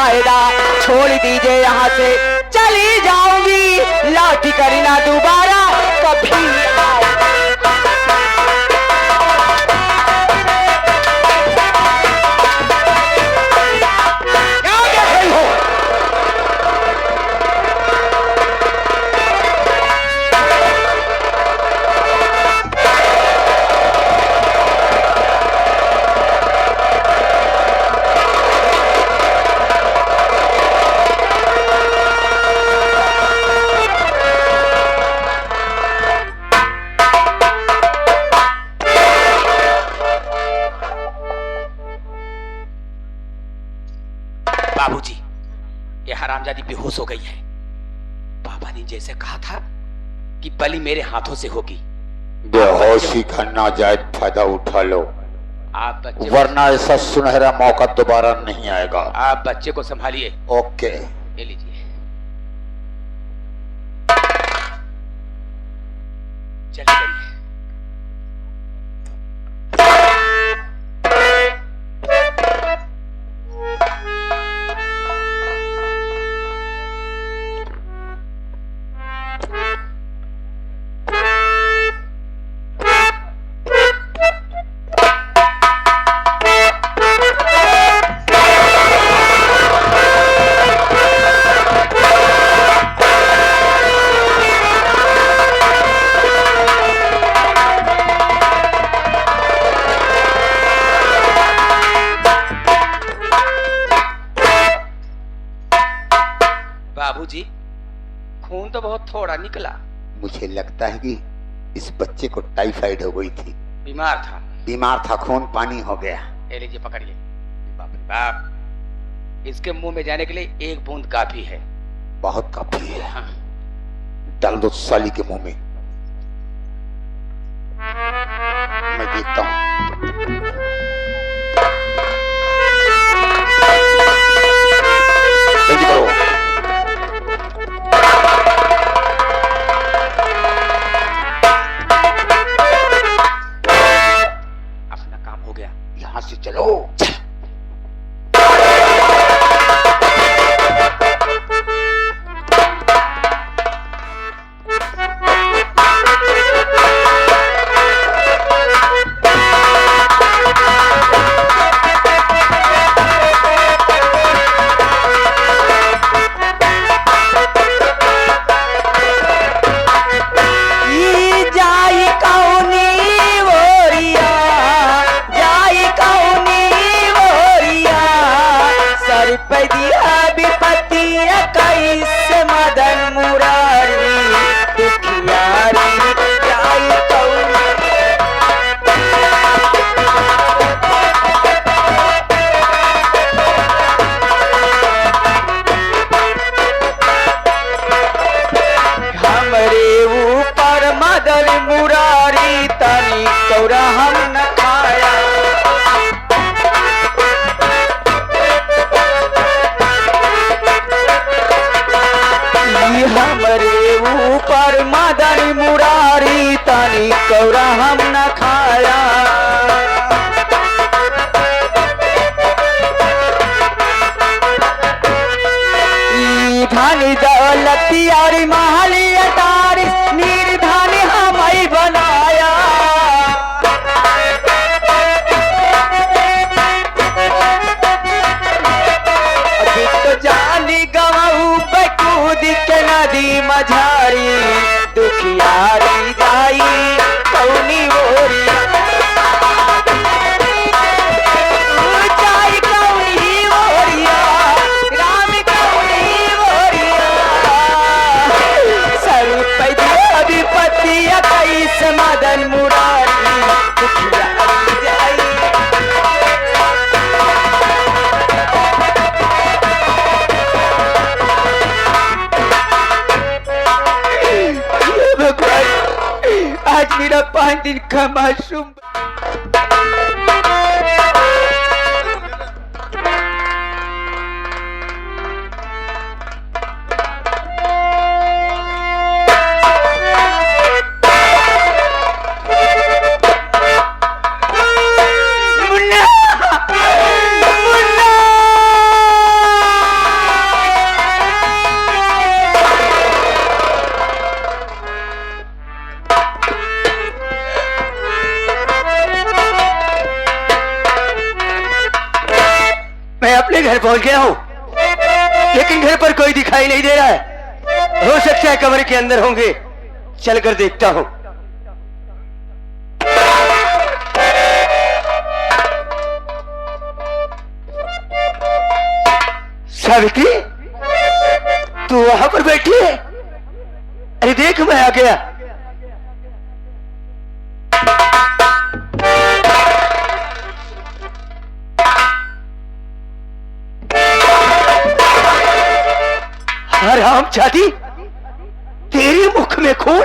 फायदा, छोड़ दीजिए यहाँ से चली जाऊंगी, लौट कर ना दोबारा कभी आए। बाबूजी, ये हरामजादी बेहोश हो गई है। बाबा ने जैसे कहा था कि बलि मेरे हाथों से होगी। बेहोशी का नाजायज फायदा उठा लो, आप बच्चे, वरना ऐसा सुनहरा मौका दोबारा नहीं आएगा। आप बच्चे को संभालिए। ओके, ये लीजिए। चली गई। बाबूजी, खून तो बहुत थोड़ा निकला। मुझे लगता है कि इस बच्चे को टाइफाइड हो गई थी। बीमार था, खून पानी हो गया। ये लीजिए, पकड़िए। बाप रे बाप, इसके मुंह में जाने के लिए एक बूंद काफी है। बहुत काफी है। हाँ। डाल दो साली के मुंह में, मैं देखता हूँ। जल्दी करो। अपना काम हो गया, यहाँ से चलो। ऊपर मदन मुरारी तनी कौरा हम न खाया। धन दौलती और महली अटारी निर्धन हम बनाया। अभी तो जानी गवाऊ कूद के नदी मझारी दुखियारी जाई कौनी ओरिया। जाई कौनी ओरिया, राम कौनी ओरिया। सर पैदा विपत्ति कैस मदन मुरारी दुखियारी जाई। आज मेरा 5 दिन का मासूम मुन्ना अपने घर पहुंच गया हूं, लेकिन घर पर कोई दिखाई नहीं दे रहा है। हो सकता है कमरे के अंदर होंगे, चलकर देखता हूं। सावित्री, तू वहां पर बैठी है? अरे देख, मैं आ गया। हराम जादी, तेरे मुख में खून?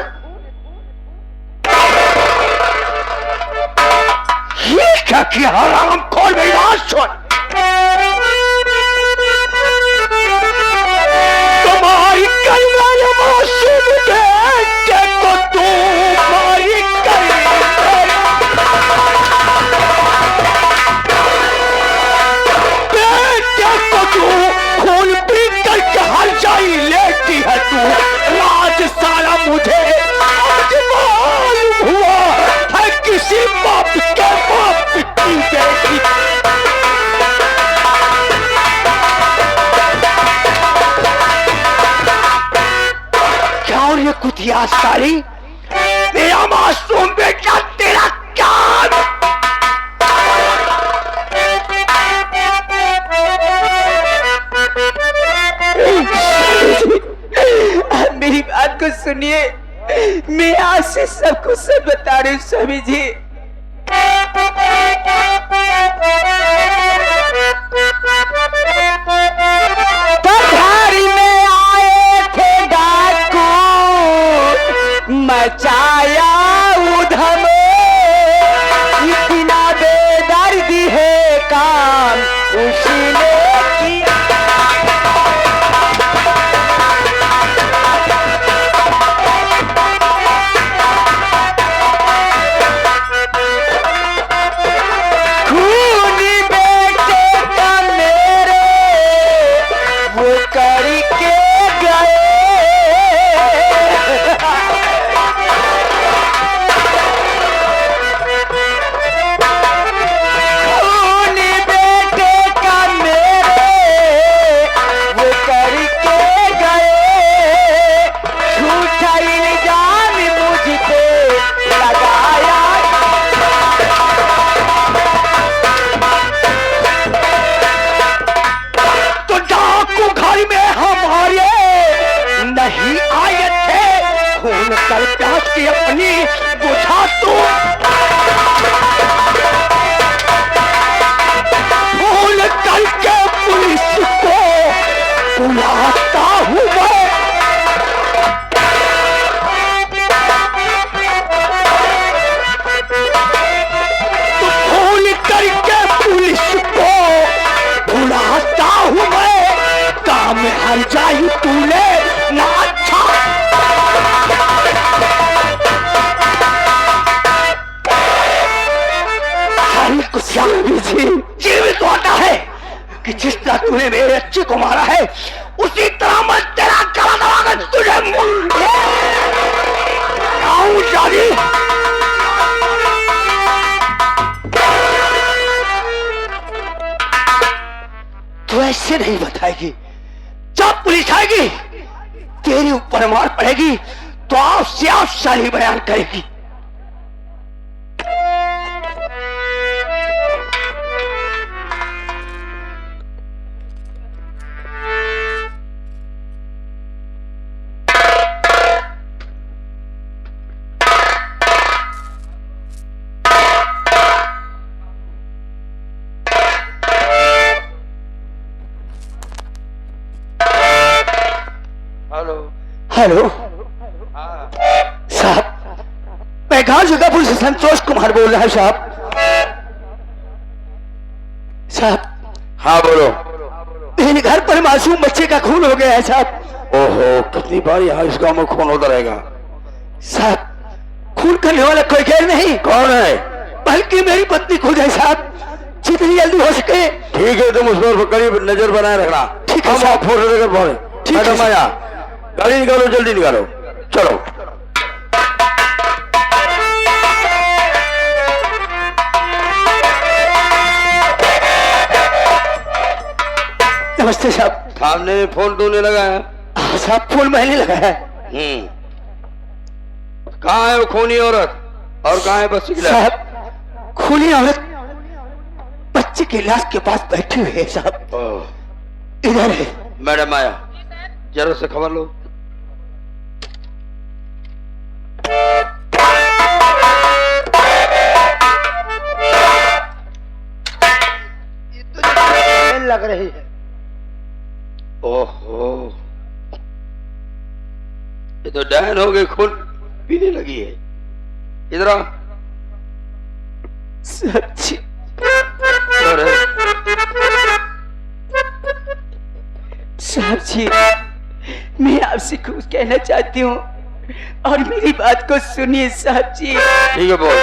ये क्या किया? हराम खोल, मेरी बात सुन। तुम्हारी कलवार मासूम बेटे को तुम्हारी बेटे को तू खून पी करके हर जाई लेती है तू। राज सारा मुझे आज मालूम हुआ है, किसी बाप के बाप की बेटी। क्या और ये कुतिया सारी, मेरा मासूम बेटा तेरा क्या? मेरी बात को सुनिए, मैं आज से सब कुछ सब बता रही हूँ स्वामी जी। पधारी में आए थे डाकू, मचाया उधम, इतना बेदर्दी है काम उसने किया। खूनी बेटे का मेरे वो करके गए। खूनी बेटे का मेरे वो करके गए। झूठा इल्जाम मुझ पे लगाया। तो डाकू घर में हमारे नहीं आए थे, खून कर प्यास की अपनी बुझा तू। खून करके पुलिस को बुलाता हूँ मैं। तो खून करके पुलिस को बुलाता हूँ मैं। काम में हर जाई तूने ना अच्छा। हरी को स्वामी जी जीवित होता है कि जिस तरह तूने मेरे बच्चे को मारा है, उसी तरह मैं तेरा गला दबाकर तुझे मुंडे आऊं जानी। तू ऐसे नहीं बताएगी। जब पुलिस आएगी, तेरे ऊपर मार पड़ेगी तो आप सारी बयान करेगी। हेलो साहब, मैं गांव जगहपुर से संतोष कुमार बोल रहा हूं साहब। साहब। हाँ बोलो। मेरे घर पर मासूम बच्चे का खून हो गया है साहब। ओहो, कितनी बार यहाँ इस गांव में खून होता रहेगा। साहब, खून करने वाला कोई गैर नहीं। कौन है? बल्कि मेरी पत्नी खुद है साहब। जितनी जल्दी हो सके। ठीक है, तुम उस पर करीब नजर बनाए रखना। ठीक है हम साहब। फोटो लेकर पहुंचे। ठीक है मैडम आया, गाड़ी निकालो, जल्दी निकालो, चलो। नमस्ते साहब। सामने फोन तूने लगाया? हाँ साहब, फोन मैंने लगाया है। कहाँ है वो खूनी औरत और कहाँ है बच्ची की लाश? साहब, खूनी औरत बच्चे की लाश के पास बैठी हुई है साहब। इधर है। मैडम आया, जरा से खबर लो। ये तो लग रही है। ओहो, ये तो डैन हो गई, खून पीने लगी है। इधर आ। सच्ची अरे साहब जी, मैं आपसे कुछ कहना चाहती हूँ और मेरी बात को सुनिए साहब जी। ठीक है, बोल।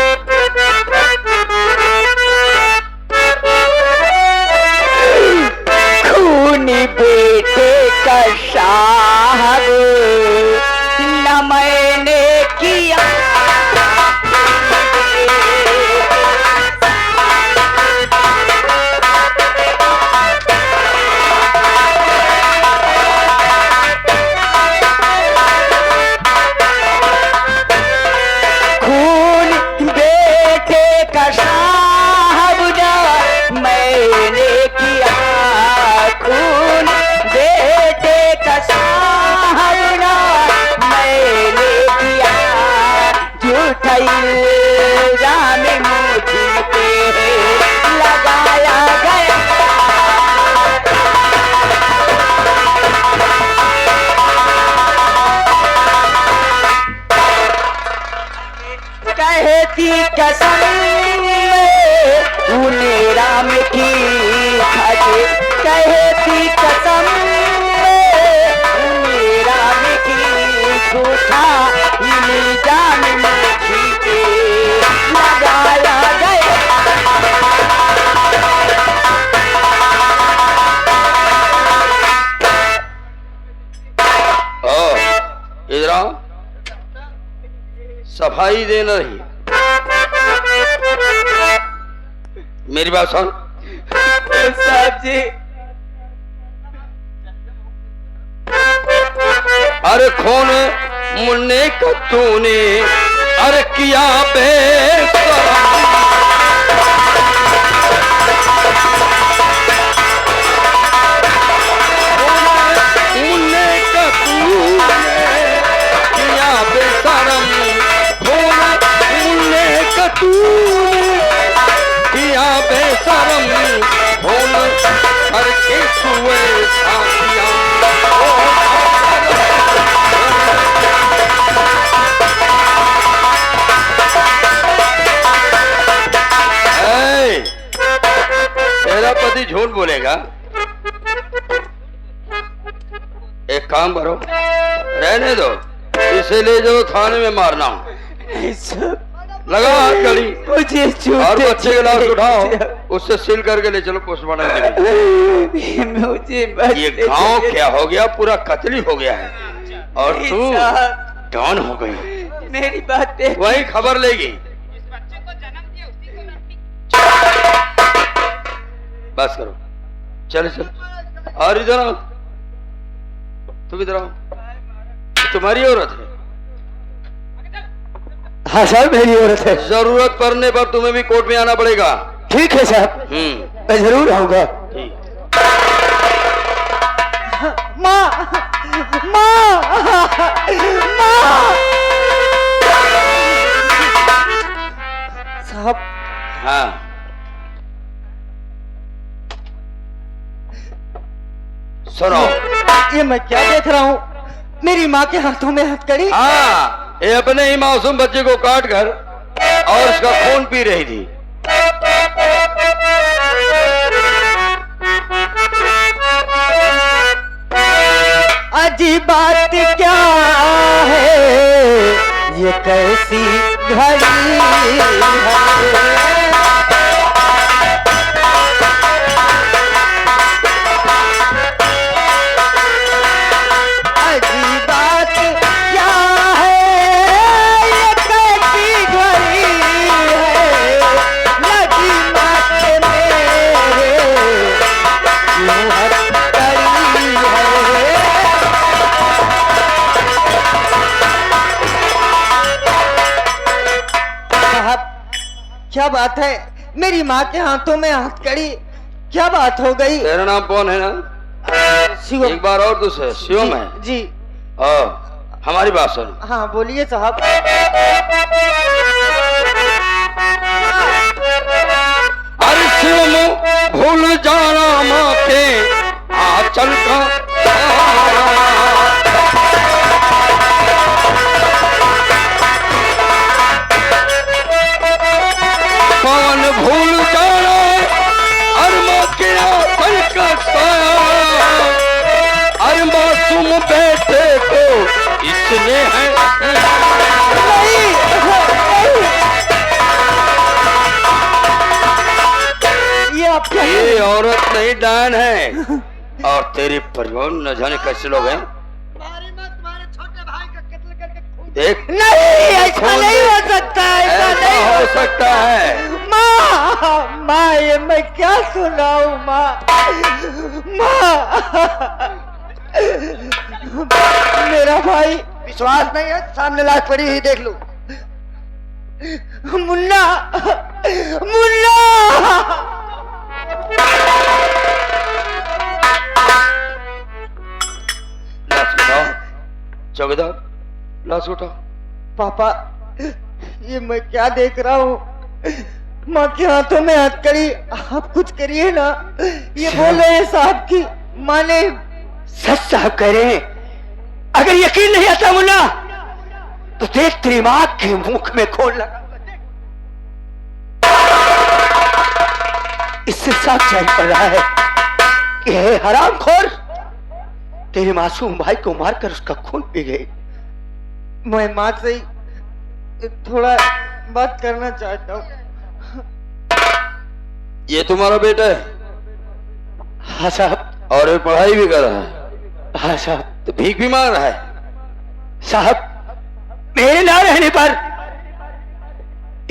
खूनी बेटे का साहब न मैंने किया, खून बेटे का साहब न मैंने किया, खून बेटे का साहब न मैंने किया, झूठा इल्जाम मुझ पे लगाया गया। कहती कसम उन्हें राम की खाते, कहती कसम उन्हें राम की, झूठा इल्जाम मुझ पे लगाया गया। इधर आओ, सफाई देना रही। मेरी बात सुन। साहब जी, अरे खून मुन्ने का तूने अरे किया बेशरम, मुन्ने का तूने किया बेशरम, खून मुन्ने का तूने किया बेशरम, खून करके सुए साथिया। तेरा पति झूठ बोलेगा? एक काम करो, रहने दो, इसे ले जाओ थाने में मारना हूं। नहीं साहब, लगा हाथ गली मुझे और बच्चे के लाश उठाओ, उससे सील करके ले चलो पोस्टमार्टम के लिए। मुझे ये गांव क्या हो गया, पूरा कत्ली हो गया है और तू डॉन हो गई। मेरी बात पे वही खबर लेगी। बस करो, चलो चलो। और इधर आओ, तुम इधर आओ। तुम्हारी औरत है? हाँ साहब, मेरी औरत है। जरूरत पड़ने पर तुम्हें भी कोर्ट में आना पड़ेगा। ठीक है साहब, मैं जरूर आऊंगा। माँ, माँ, माँ। साहब, हाँ, सुनो। ये मैं क्या देख रहा हूँ? मेरी माँ के हाथों में हथकड़ी। हाँ, ये अपने ही मासूम बच्चे को काट कर और उसका खून पी रही थी। अजीब बात क्या है, ये कैसी घड़ी है। क्या बात है? मेरी माँ के हाथों में हथकड़ी, क्या बात हो गई? तेरा नाम कौन है ना? शिवम। एक बार और दूसरे शिवम है जी। हमारी बात सुन। हाँ बोलिए साहब। अरे शिवम भूल जाना माँ के आंचल का, कौन भूल जाना अरे माँ के आंचल का साया, अरे मासूम बेटे को इसने है ये औरत नहीं डायन है। और तेरी परिवार न जाने कैसे लोग हैं। तुम्हारे छोटे भाई का कत्ल करके देख नहीं, ऐसा नहीं हो सकता, ऐसा नहीं हो सकता है। माँ, माँ ये मैं क्या सुन रहा हूँ? माँ, मेरा भाई। विश्वास नहीं है? सामने लाश पड़ी हुई देख लो। मुन्ना, मुन्ना। लाश उठाओ, चौकीदार लाश उठाओ। पापा, ये मैं क्या देख रहा हूँ? माँ के हाथों में हथकड़ी, आप कुछ करिए ना। ये बोल रहे हैं साहब की माँ ने। सच साहब कह रहे हैं। अगर यकीन नहीं आता मुन्ना तो देख तेरी माँ के मुख में खोल लगा, इससे साफ जान पड़ रहा है कि हे हरामखोर तेरे मासूम भाई को मारकर उसका खून पी गए। मैं माँ से ही थोड़ा बात करना चाहता हूँ। ये तुम्हारा बेटा है? हाँ साहब। और ये पढ़ाई भी कर रहा है? हाँ साहब। तो भीख भी मांग रहा है? साहब मेरे ना रहने पर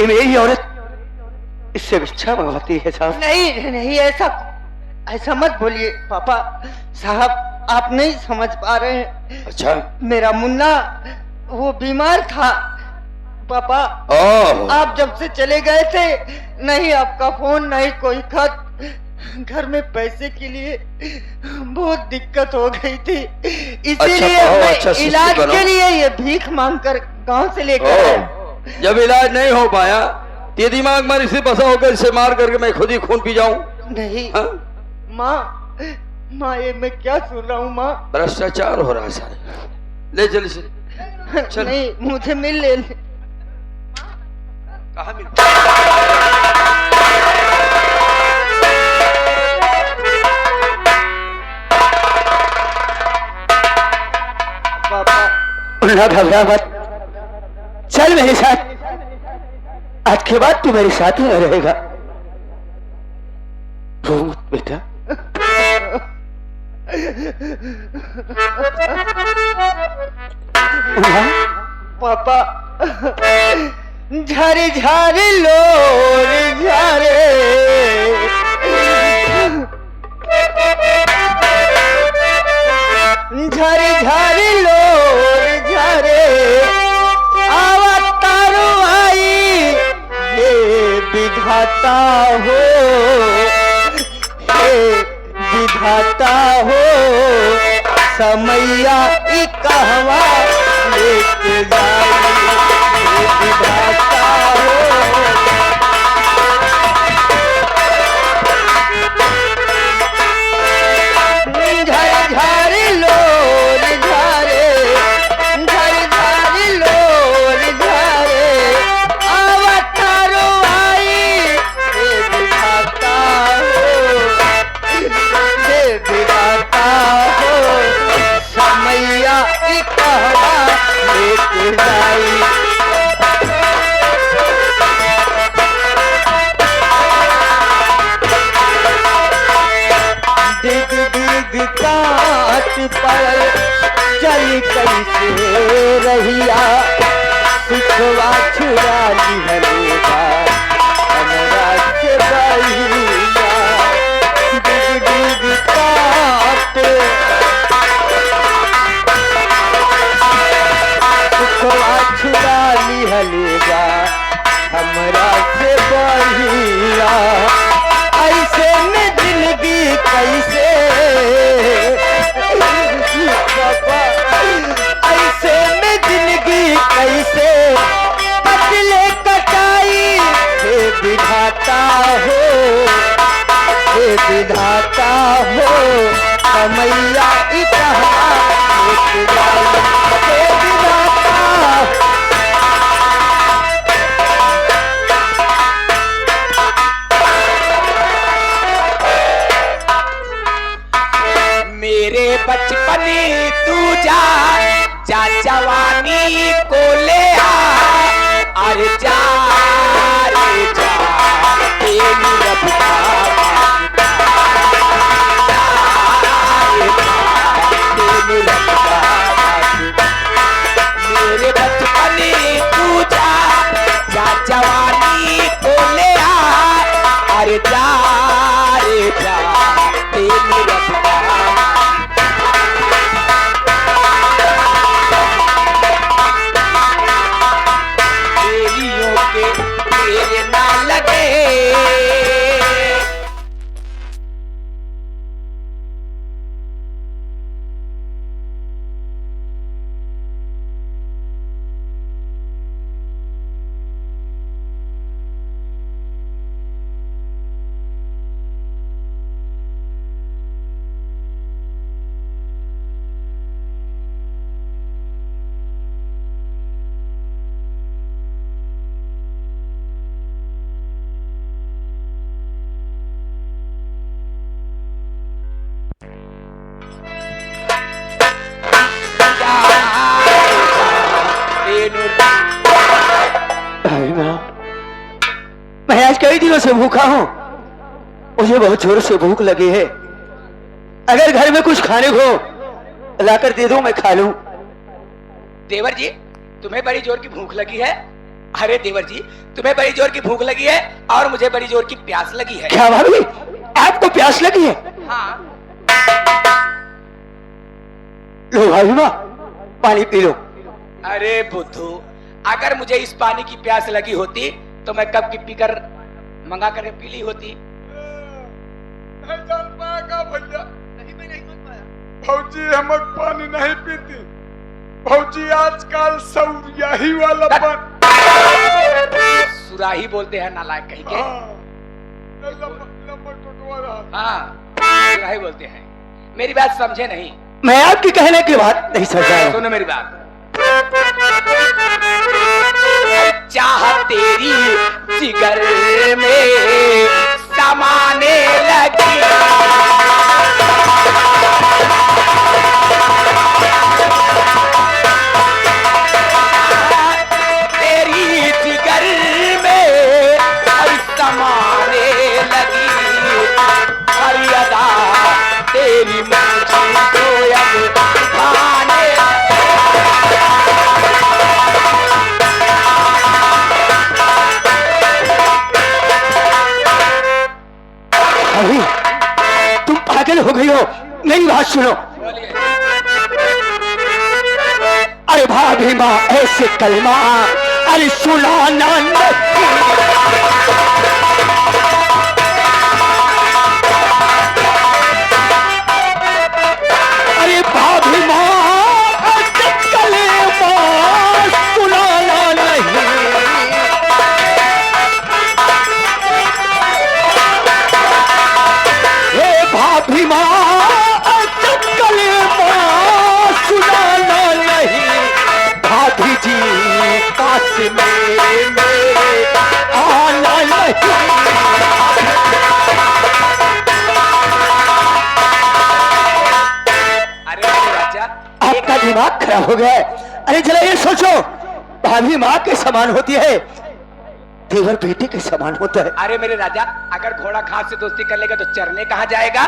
ये मेरी औरत इससे भिक्षा मंगवाती है साहब। नहीं नहीं, ऐसा मत बोलिए पापा। साहब आप नहीं समझ पा रहे हैं। अच्छा। मेरा मुन्ना वो बीमार था पापा। आप जब से चले गए थे, नहीं आपका फोन, नहीं कोई खत। घर में पैसे के लिए बहुत दिक्कत हो गई थी, इसीलिए अच्छा, मैं इलाज के लिए ये भीख मांगकर गांव से लेकर आया। जब इलाज नहीं हो पाया, ये दिमाग मार इसे बसा होकर इसे मार करके मैं खुद ही खून पी जाऊं? नहीं माँ, ये मैं क्या सुन रहा हूँ? माँ, भ्रष्टाचार हो रहा है सारे। ले चल इसे। चल। नहीं, मुझे मिल ले। कहाँ मिल? ना घबरा मत, चल मेरे साथ। आज के बाद तू मेरे साथ ही रहेगा। रो मत बेटा। पापा, झारे झारे लोर झारे, झारे झारे लोर झारे, आवा तारो आई हे विधाता हो, हे विधाता हो, समैया ई कहवा लेके जाई हे विधाता हो। झर झर लोर झारे, झर झर लोर झारे, अवतारो आई हे विधाता हो, हे विधाता हो, समैया ई कहवा लेके जाई। दिग दिग काट पर चल कैसे रहिया, सिखवा छुड़ा लिहलेगा हमरा से बहिया। दिग दिग काट सिखवा छुड़ा लिहलेगा हमरा से बहिया। विधाता हो कमैया इकहा लेके जाई हे विधाता। मेरे बचपने तू जा जा जवानी को ले आ, अरे जा रे जा तेरी रब का वास्ता, जा रे जा तेरी रब का वास्ता। मेरे बचपने तू जा जा जवानी को ले आ, अरे जा रे जा तेरी रब का। तेरे ना लगे मैं आज कई दिनों से भूखा हूँ, मुझे बहुत जोर से भूख लगी है। अगर घर में कुछ खाने को लाकर दे दो मैं खा लूं। देवर जी तुम्हें बड़ी जोर की भूख लगी है? अरे देवर जी तुम्हें बड़ी जोर की भूख लगी है और मुझे बड़ी जोर की प्यास लगी है। क्या भाभी आपको प्यास लगी है? हाँ। लो भाभी माँ पानी पी लो। अरे बुद्धू अगर मुझे इस पानी की प्यास लगी होती तो मैं कब की पीकर मंगा कर पी ली होती। भौजी हम पानी नहीं पीती, भौजी आजकल सौरियाही वाला सुराही बोलते हैं नालायक कहीं के। हाँ सुराही बोलते हैं। मेरी बात समझे नहीं? मैं आपकी कहने की बात नहीं समझा। सुनो मेरी बात। चाह तेरी जिगर में समाने लगी, तेरी जिगर में समाने लगी, हर अदा तेरी मुझको अब भाने अभी तुम पागल हो गई हो, मेरी बात सुनो। अरे भाभी माँ ऐसे कलमा अरे सुनाना नहीं। अरे भाभी माँ ऐसे कलमा सुनाना नहीं। भाभी माँ सुनाना नहीं, भाभी जी पास में आना नहीं। अरे राजा आपका दिमाग खराब हो गया है। अरे जरा ये सोचो भाभी माँ के समान होती है, देवर बेटे के समान होता है। अरे मेरे राजा अगर घोड़ा घास से दोस्ती कर लेगा तो चरने कहाँ जाएगा?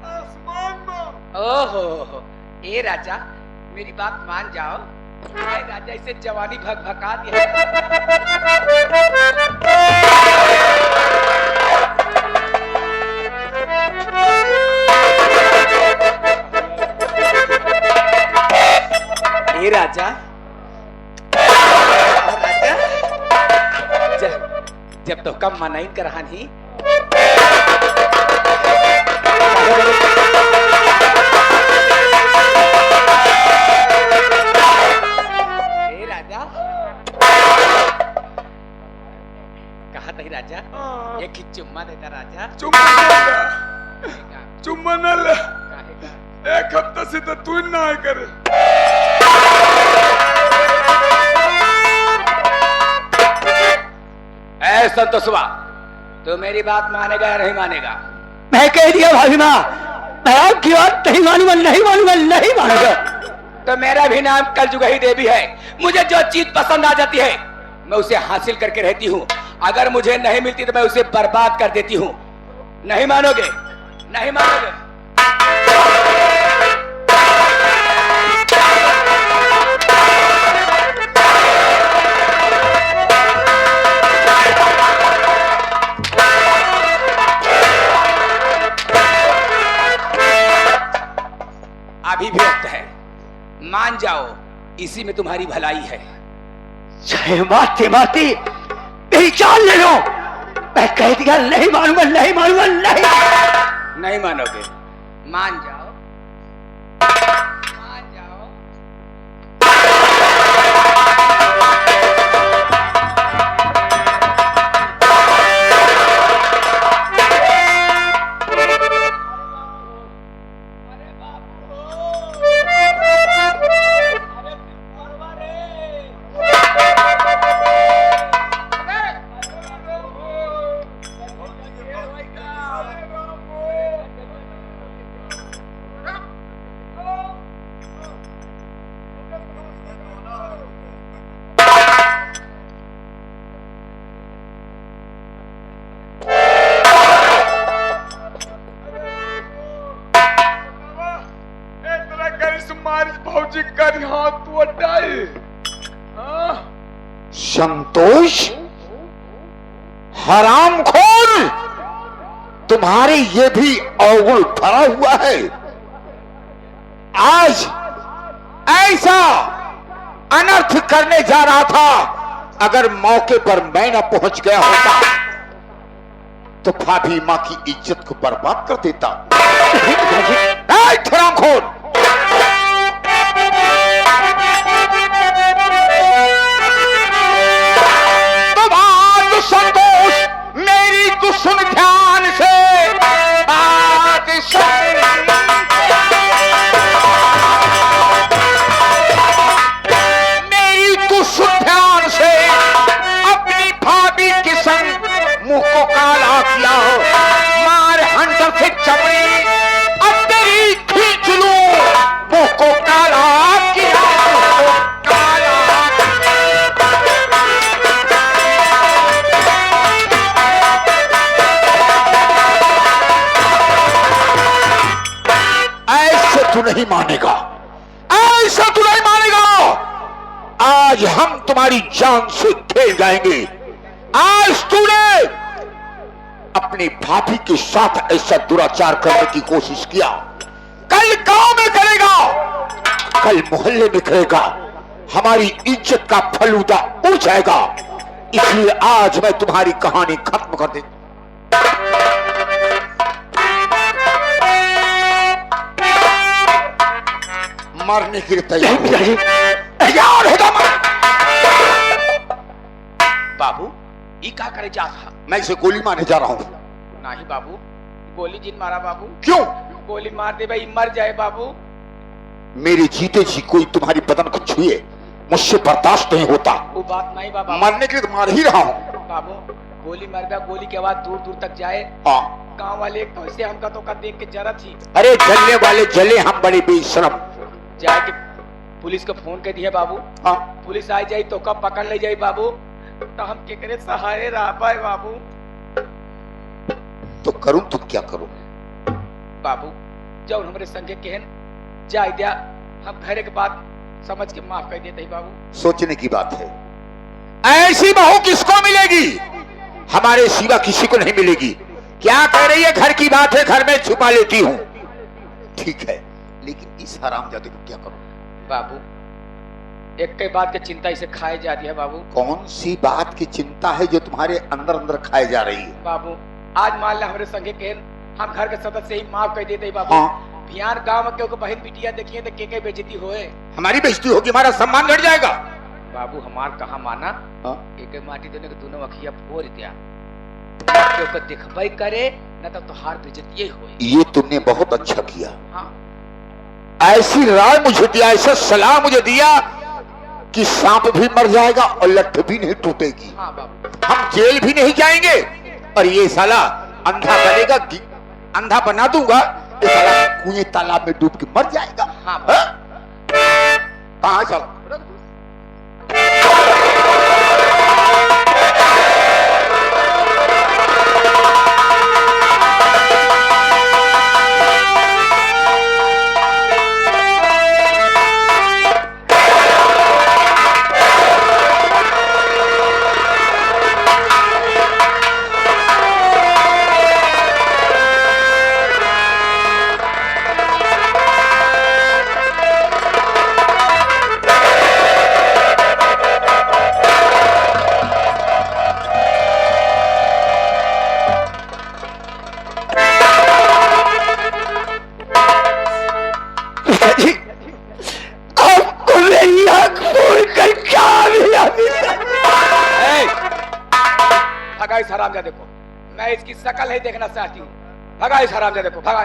आसमान में। ओहो ए राजा मेरी बात मान जाओ। ए राजा इसे जवानी भगा दिया। ए राजा जब तो कम मनाई कर रही राजा कहा था राजा एक ही चुम्मा देता राजा। चुम्मा एक हफ्ते से तो तू ना आए करे। ऐ संतोषवा, तो मेरी बात मानेगा या नहीं मानेगा? मैं कह दिया भाभी माँ, मैं आपकी बात नहीं मानूंगा, नहीं मानूंगा, नहीं मानूंगा। तो मेरा भी नाम कलजुगही देवी है। मुझे जो चीज पसंद आ जाती है मैं उसे हासिल करके रहती हूँ। अगर मुझे नहीं मिलती तो मैं उसे बर्बाद कर देती हूँ। नहीं मानोगे? नहीं मानोगे? अभी भी वक्त है, मान जाओ, इसी में तुम्हारी भलाई है। चाहे मारते मारते मेरी जान ले लो, मैं कह दिया नहीं मानूंगा, नहीं मानूंगा, नहीं। नहीं मानोगे? मान जाओ, मान जाओ। भौजी कर हाथ तू हटाई। संतोष, हरामखोर, तुम्हारे ये भी अवगुण भरा हुआ है। आज ऐसा अनर्थ करने जा रहा था, अगर मौके पर मैं न पहुंच गया होता तो भाभी मां की इज्जत को बर्बाद कर देता। हरामखोर, संतोष, मेरी तो सुन ध्यान से बात सुन। मेरी तो सुन ध्यान से, अपनी भाभी के संग मुंह को काला किया हो, मार हंटर से चमड़ी अब तेरी खींच लूं, मुंह को काला किया, काला। तू नहीं मानेगा, ऐसा तू नहीं मानेगा। आज हम तुम्हारी जान से खेल जाएंगे। आज तूने अपनी भाभी के साथ ऐसा दुराचार करने की कोशिश किया, कल गांव में करेगा, कल मोहल्ले में करेगा, हमारी इज्जत का फलूदा उड़ जाएगा। इसलिए आज मैं तुम्हारी कहानी खत्म कर देता। मारने के लिए तैयार होगा। बाबू, ये क्या करे जा था? मैं इसे गोली मारने जा रहा हूँ। नहीं बाबू, गोली जिन मारा बाबू। क्यों? गोली मार दे भाई, मर जाए बाबू। मेरे जीते जी कोई तुम्हारी बदन को छुए, मुझसे बर्दाश्त नहीं होता। वो बात नहीं बाबा, मरने के लिए तो मार ही रहा हूँ। बाबू, गोली मार गया, गोली की आवाज दूर दूर तक जाए। हाँ, गाँव वाले एक तो हमका तो देख के जरा थी। अरे जलने वाले जले, हम बड़े बेशरम। जाके पुलिस को फोन कर दिया बाबू। हाँ, पुलिस आ जाए तो कब पकड़ ले जाए बाबू, तो हम के करे सहारे रह पाए बाबू। तो करूं तो क्या करूं? बाबू, जब हमारे संगे कहन जाए दिया, हम घरे के बाद समझ के माफ कर देते बाबू। सोचने की बात है, ऐसी बहू किसको मिलेगी? हमारे सिवा किसी को नहीं मिलेगी। क्या कह रही है? घर की बात है, घर में छुपा लेती हूँ। ठीक है, लेकिन इस हरामजादे को क्या करूं? बाबू, एक कई बात की चिंता इसे खाए जा रही है बाबू। कौन सी बात की चिंता है जो तुम्हारे अंदर अंदर खाए जा रही है? बाबू, आज मान ला हमारे संगे कहन हम घर के सदस्य ही माफ कर देते बाबू। हाँ। बिहार गांव में क्यों बहन बिटिया देखिए तो के बेइज्जती होए। हमारी बेइज्जती होगी, हमारा सम्मान घट जाएगा। बाबू, हमार कहा माना। हाँ? एक माटी देने के दोनों अखिया फोड़ दिया, क्यों दिखबाई करे न तो तुहार बेइज्जती होए। ये तुमने बहुत अच्छा किया। हाँ। ऐसी राय मुझे दिया, ऐसा सलाह मुझे दिया कि सांप भी मर जाएगा और लठ भी नहीं टूटेगी। हाँ बाबू, हम जेल भी नहीं जाएंगे और ये साला अंधा बनेगा, अंधा बना दूंगा, ये साला कुएं तालाब में डूब के मर जाएगा। हाँ कहाँ चला? इस हरामजादे को, मैं इसकी शकल ही देखना चाहती हूँ। भगा इस हरामजादे को, भगा।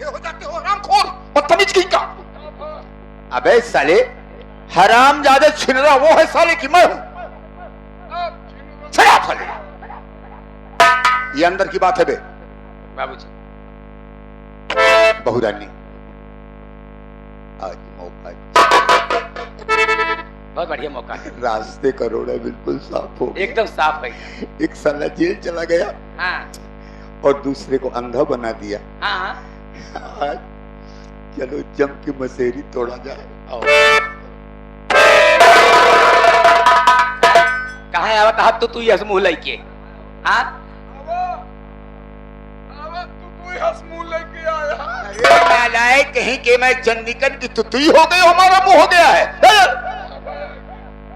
हो जाते हो हरामखोर, बदतमीज कहीं का। अबे साले, हरामजादे छीन रहा वो है साले की मैं हूं। साले ये अंदर की बात है बे बाबूजी। बहुरानी, आज मौका, बहुत बढ़िया मौका है। रास्ते का रोड़ा बिल्कुल साफ हो गया। एकदम साफ है। एक साला जेल चला गया हाँ और दूसरे को अंधा बना दिया। हाँ, आज चलो जम की मसेरी तोड़ा जाए। कहाँ आवत हाथ तो तू यस मुंह लइके। हाँ लाए कहीं के मैं चंदिकन की तुतुई हो गई, हमारा मुंह हो गया है।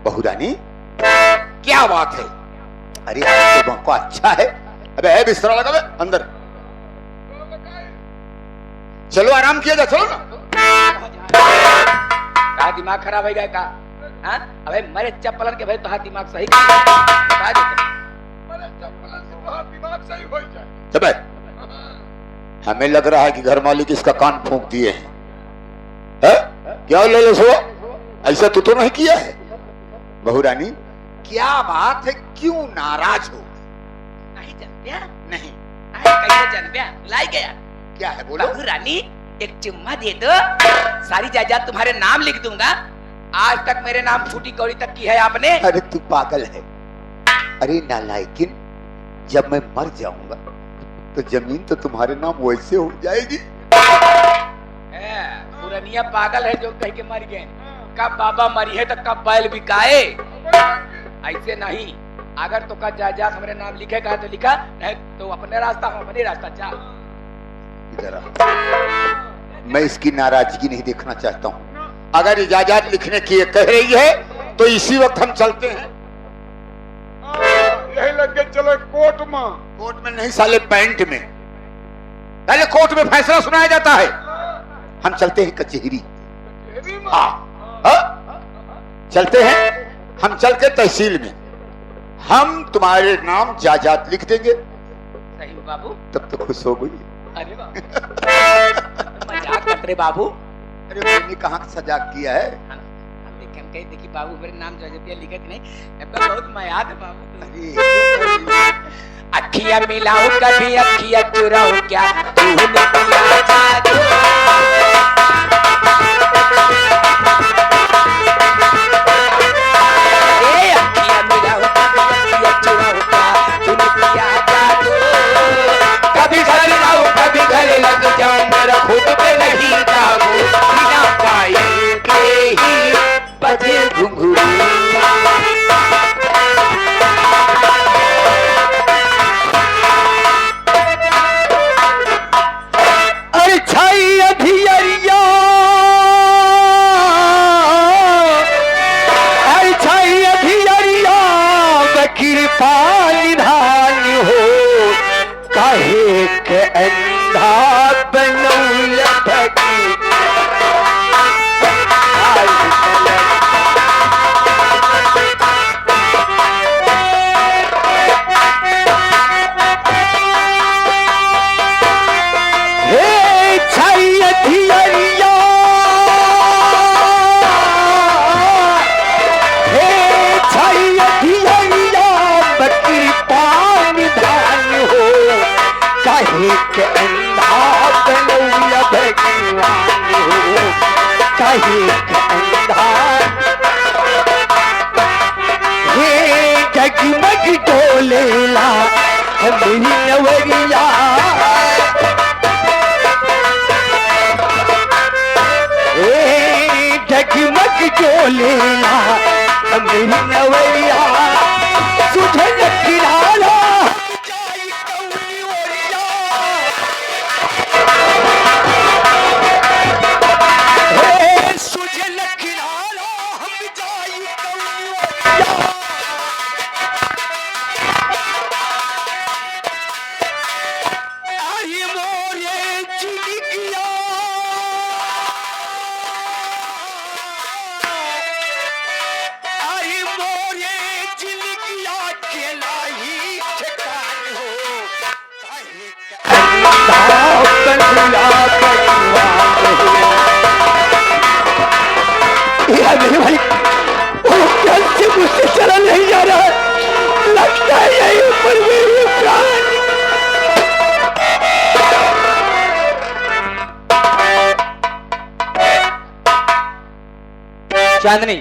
बहुरानी क्या बात है? अरे तो मौका अच्छा है। अबे है बिस्तरा लगा अंदर, चलो आराम किया जा, चलो ना। दिमाग खराब है का? हाँ अबे मेरे चप्पलन के भाई तो दिमाग सही है। हमें लग रहा है कि घर मालिक इसका कान फूंक दिए हैं। है? क्या ले लो सो? ऐसा तो नहीं किया है। बहुरानी क्या बात है, क्यों नाराज हो? नहीं जनप्या, नहीं कैसे जनप्या लाई गया? क्या है बोलो? रानी एक चुम्मा दे दो, सारी जायदाद तुम्हारे नाम लिख दूंगा। आज तक मेरे नाम फूटी कौड़ी तक की है आपने। अरे तू पागल है। अरे नालायकिन, जब मैं मर जाऊंगा तो जमीन तो तुम्हारे नाम वैसे हो जाएगी। पुरनिया पागल है जो कह के मर गए। कब बाबा मरी है तो कब बैल बिकाए। ऐसे नहीं, अगर तो का जायदाद हमारे नाम लिखेगा तो लिखा, नहीं तो अपने रास्ता हम अपने रास्ता चल। इधर आ, मैं इसकी नाराजगी नहीं देखना चाहता हूँ। अगर इजाजत लिखने की कह रही है तो इसी वक्त हम चलते हैं। यही लग के चलो कोर्ट में। कोर्ट में नहीं साले, पैंट में। पहले कोर्ट में फैसला सुनाया जाता है। हम चलते हैं कचहरी। चलते हैं हम, चल के तहसील में हम तुम्हारे नाम जायदाद लिख देंगे। सही बाबू, तब तो खुश हो गई। अरे मजाक कर रहे बाबू। अरे मैंने कहाँ सजा किया है? कहीं देखी बाबू मेरे नाम जो लिखत नहीं, बहुत मयाद है बाबू। अरे अखियां मिलाऊं कभी अखियां चुराऊं क्या, तूने किया जादू। अखियां मिलाऊं कभी अखियां चुराऊं क्या, तूने किया जादू। कभी घर लाऊं कभी घर लग जाऊं, मेरा खुद पे नहीं काबू। बिना पाए के ही बजे घुंघरू। अरे छाई अधियरिया, अरे छाई अधियरिया कृपा निधान हो, काहे के अंधा बनौल भगी। काहे का अंधा हे जगमग डोलेला मेरी नवरिया हे जगमग डोलेला मेरी नवरिया तुझे किनारा जाई कौड़ी ओरिया हे तुझे किनारा हम जाई कौड़ी ओरिया आई मोरे चिड़िया आई मोरे चिड़िया खेलाई ठिकान हो मेरे भाई वो कल से मुझसे चला नहीं जा रहा है लगता है यही ऊपर मेरी प्राण चांदनी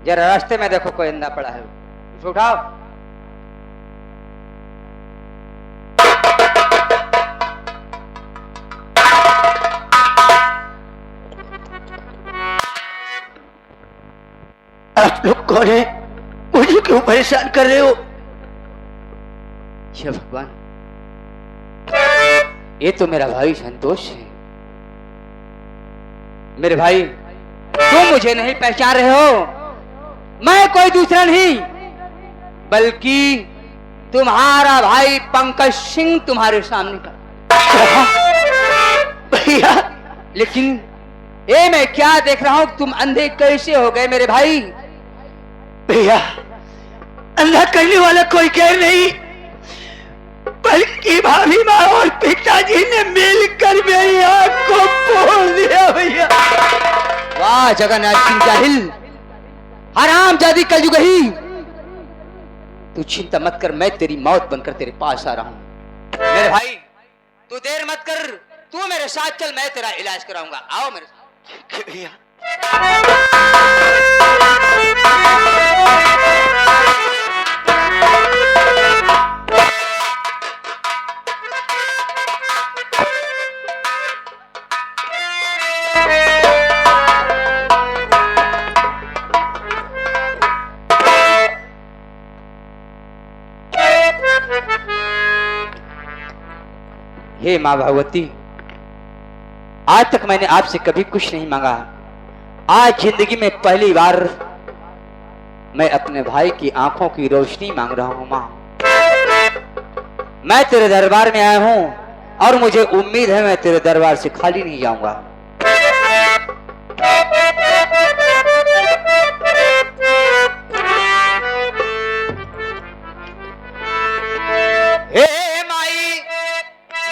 जरा रास्ते में देखो कोई अंधा पड़ा है उसे उठाओ। आप लोग कौन है मुझे क्यों परेशान कर रहे हो? ये भगवान ये तो मेरा भाई संतोष है। मेरे भाई तुम मुझे नहीं पहचान रहे हो, मैं कोई दूसरा नहीं बल्कि तुम्हारा भाई पंकज सिंह तुम्हारे सामने का। भैया लेकिन ये मैं क्या देख रहा हूं, तुम अंधे कैसे हो गए मेरे भाई? भैया अंधा करने वाला कोई गैर नहीं बल्कि भाभी माँ और पिताजी ने मिलकर मेरी आंख को फोड़ दिया भैया। वाह जगन्नाथ सिंह जाहिल, हराम जादी कलयुगही, तू चिंता मत कर, मैं तेरी मौत बनकर तेरे पास आ रहा हूं। मेरे भाई तू देर मत कर, तू मेरे साथ चल, मैं तेरा इलाज कराऊंगा। आओ मेरे साथ। ठीक है भैया। हे माँ भगवती, आज तक मैंने आपसे कभी कुछ नहीं मांगा, आज जिंदगी में पहली बार मैं अपने भाई की आंखों की रोशनी मांग रहा हूं। माँ मैं तेरे दरबार में आया हूं और मुझे उम्मीद है मैं तेरे दरबार से खाली नहीं जाऊंगा। हे माई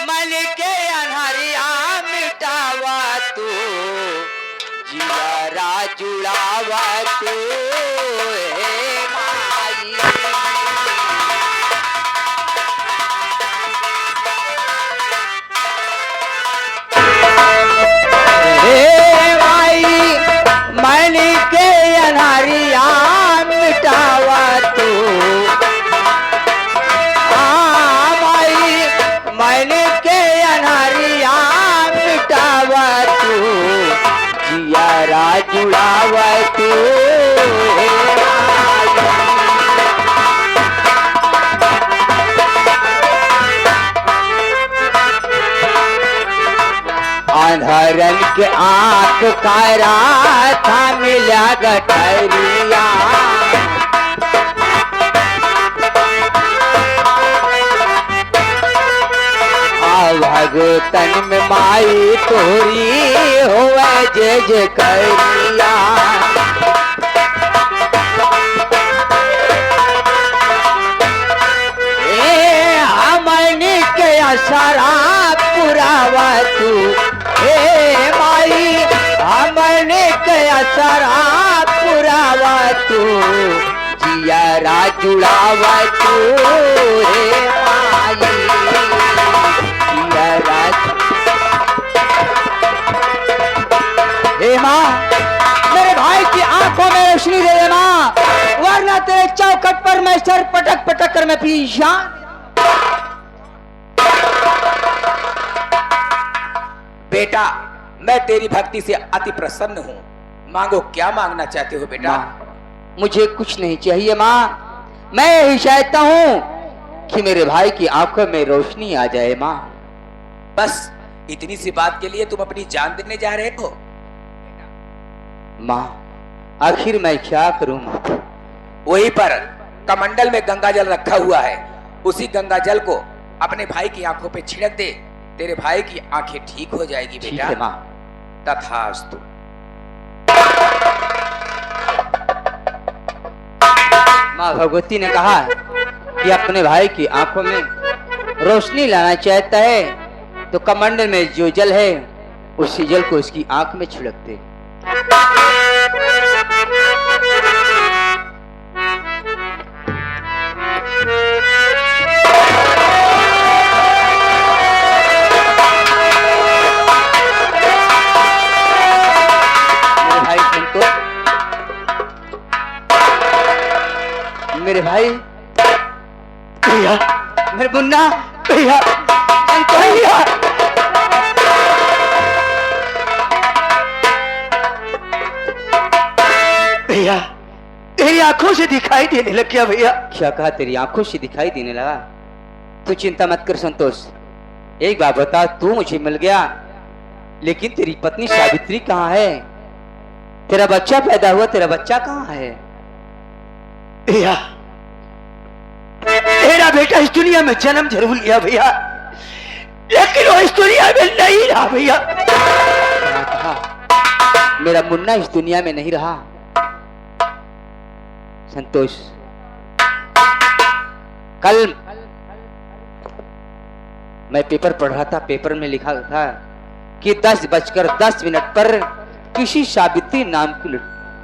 मन के अनहरिया मिटावा तू, जियारा जुड़ावा तू, हे माई। हे माई मन के अनहरिया मिटावा तू, मन के अनहरिया मिटावा तू, जियारा जुड़ावा तू, अंधरन के आंख कारा था मिला गठरिया, भगतन में माई तोरी होवे जे जे करिया। हमन के असरा पुरावा तू, हे माई हमन के असरा पुरावा तू, जियारा जुड़ावा तू, हे माई। हे माँ आंखों में रोशनी दे दे माँ, वरना तेरे चौखट पर मैं सर पटक पटक कर मैं पीछान। बेटा, मैं तेरी भक्ति से अति प्रसन्न हूँ। मांगो, क्या मांगना चाहते हो बेटा? मुझे कुछ नहीं चाहिए माँ, मैं यही चाहता हूँ कि मेरे भाई की आंखों में रोशनी आ जाए माँ। बस इतनी सी बात के लिए तुम अपनी जान देने जा रहे हो? माँ, आखिर मैं क्या करूँ माँ? वहीं पर कमंडल में गंगा जल रखा हुआ है, उसी गंगा जल को अपने भाई की आंखों पे छिड़क दे, तेरे भाई की आंखें ठीक हो जाएगी बेटा। ठीक है माँ। तथास्तु। माँ भगवती ने कहा कि अपने भाई की आंखों में रोशनी लाना चाहता है तो कमंडल में जो जल है उसी जल को उसकी आंख में छिड़कते। मेरे भाई भैया, मेरे मुन्ना, भैया, भैया, भैया, तेरी आंखों से दिखाई देने लग गया भैया। क्या कहा? तेरी आंखों से दिखाई देने लगा? तू चिंता मत कर संतोष, एक बात बता, तू मुझे मिल गया, लेकिन तेरी पत्नी सावित्री कहाँ है? तेरा बच्चा पैदा हुआ, तेरा बच्चा कहाँ है? भैया, तेरा बेटा इस दुनिया में जन्म जरूर लिया भैया, लेकिन वो इस दुनिया में नहीं रहा भैया। कहा मेरा मुन्ना इस दुनिया में नहीं रहा। संतोष, कल मैं पेपर पढ़ रहा था, पेपर में लिखा था कि 10:10 पर किसी सावित्री नाम की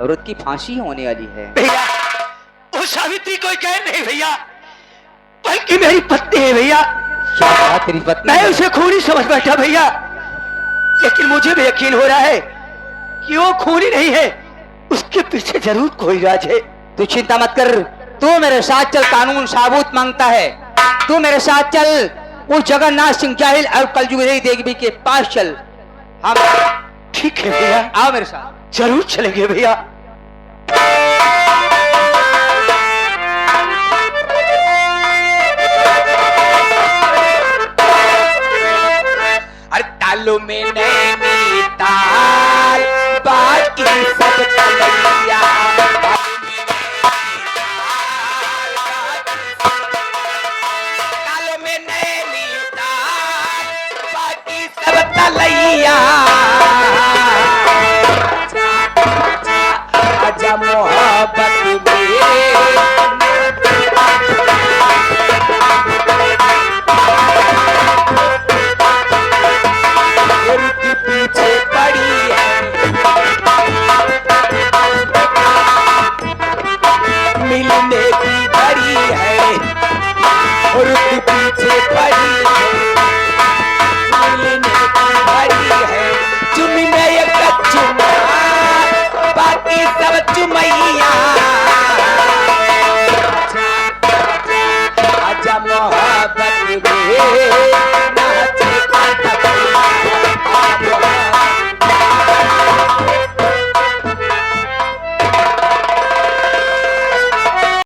औरत की फांसी होने वाली है। भैया, वो सावित्री कोई कह नहीं भैया, बल्कि मेरी पत्नी है भैया। क्या कहा? तेरी पत्नी? मैं उसे खूनी समझ बैठा भैया, लेकिन मुझे भी यकीन हो रहा है कि वो खूनी नहीं है, उसके पीछे जरूर कोई राज है। तू चिंता मत कर, तू मेरे साथ चल, कानून साबूत मांगता है। तू मेरे साथ चल, वो जगन्नाथ सिंह जाहिल और कलजुगी देवी के पास चल। हम ठीक है भैया, आओ मेरे साथ। जरूर चलेंगे भैया। अरे तालों में नैनी ताल बाकी